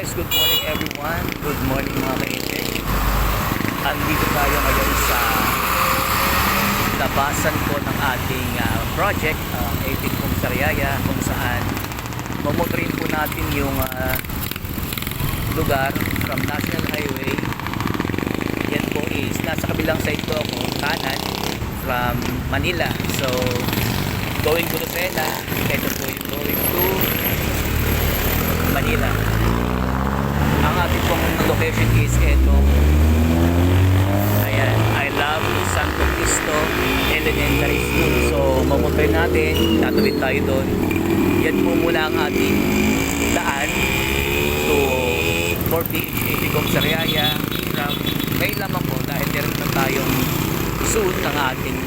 guys, good morning everyone. Good morning mga kaibigan. Andito tayo ngayon sa labasan po ng ating project, 18 pong Sariaya, kung saan mamotorin po natin yung lugar from National Highway. Yan po is nasa kabilang side ko ako, kanan, from Manila. So, going to Lucena, ito po yung going to Manila. Ang ating pong location is ito. Ayan, I love Santo Cristo Elementary School. So, mamotoy natin, tatawid tayo doon. Yan po muna ang ating daan to 40 Icom Sariaya. Ngayon lamang po dahil meron na tayong soon ng ating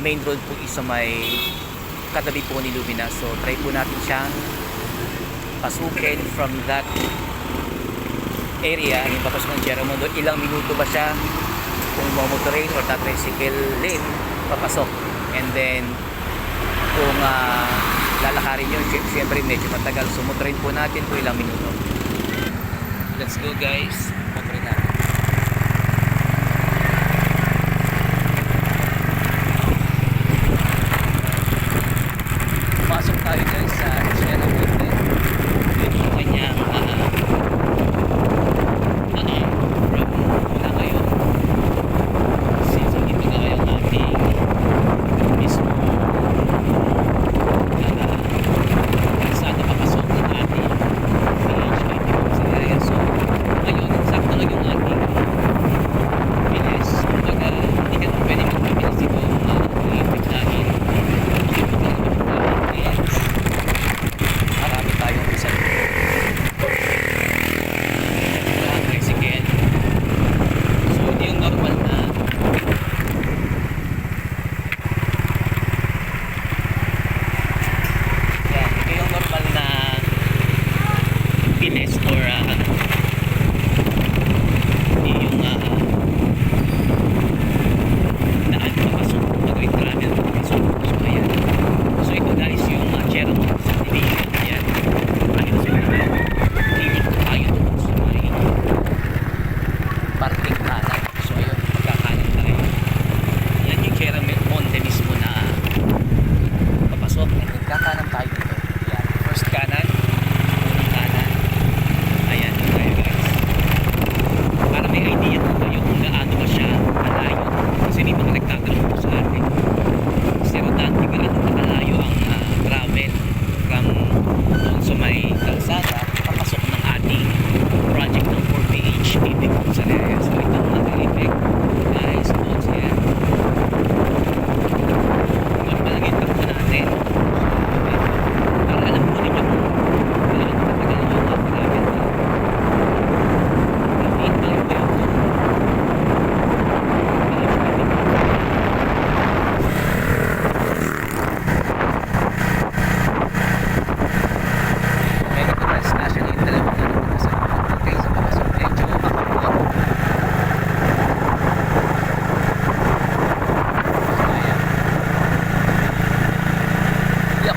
main road po isa may katabi po ni Lumina. So, try po natin siyang pasukin from that area. Yung papasok ng Sierra Mundo, ilang minuto ba siya kung mamotorin or tricycle lane papasok, and then kung lalakarin nyo, syempre medyo matagal. So motorin po natin kung ilang minuto. Let's go guys, motorin natin. Pasok tayo guys sa Sierra Mundo. Ito yung kanyang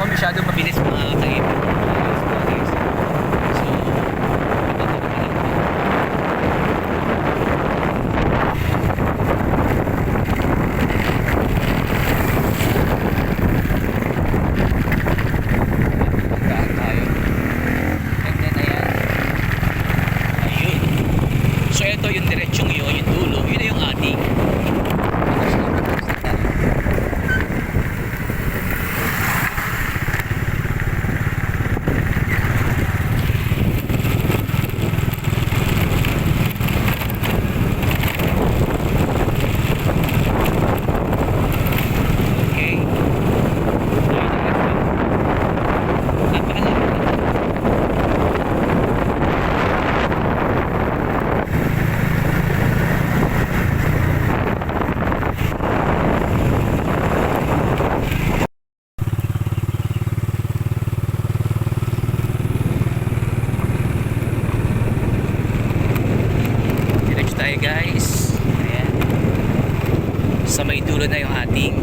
masyado mabilis mga kaibigan. So, pagkaan tayo. And then ayan. Ayun. So ito yung diretsyung yun, yung dulo. Yun na yung ating guys. Ayan. Sa may dulo na yung ating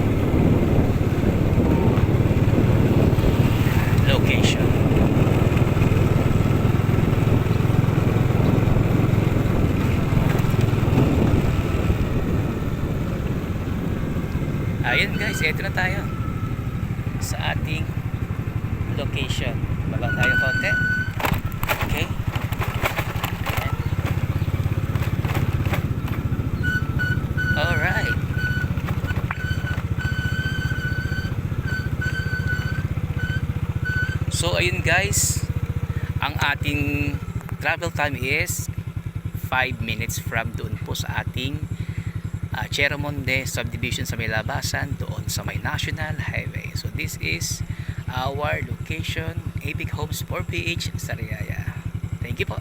location. ito na tayo sa ating location. Baba tayo konti. Okay. Alright. So ayun guys, ang ating travel time is 5 minutes from doon po sa ating Cheromonde subdivision sa may Labasan, doon sa may National Highway. So this is our location, Apex Homes 4PH, Sariaya. Thank you po.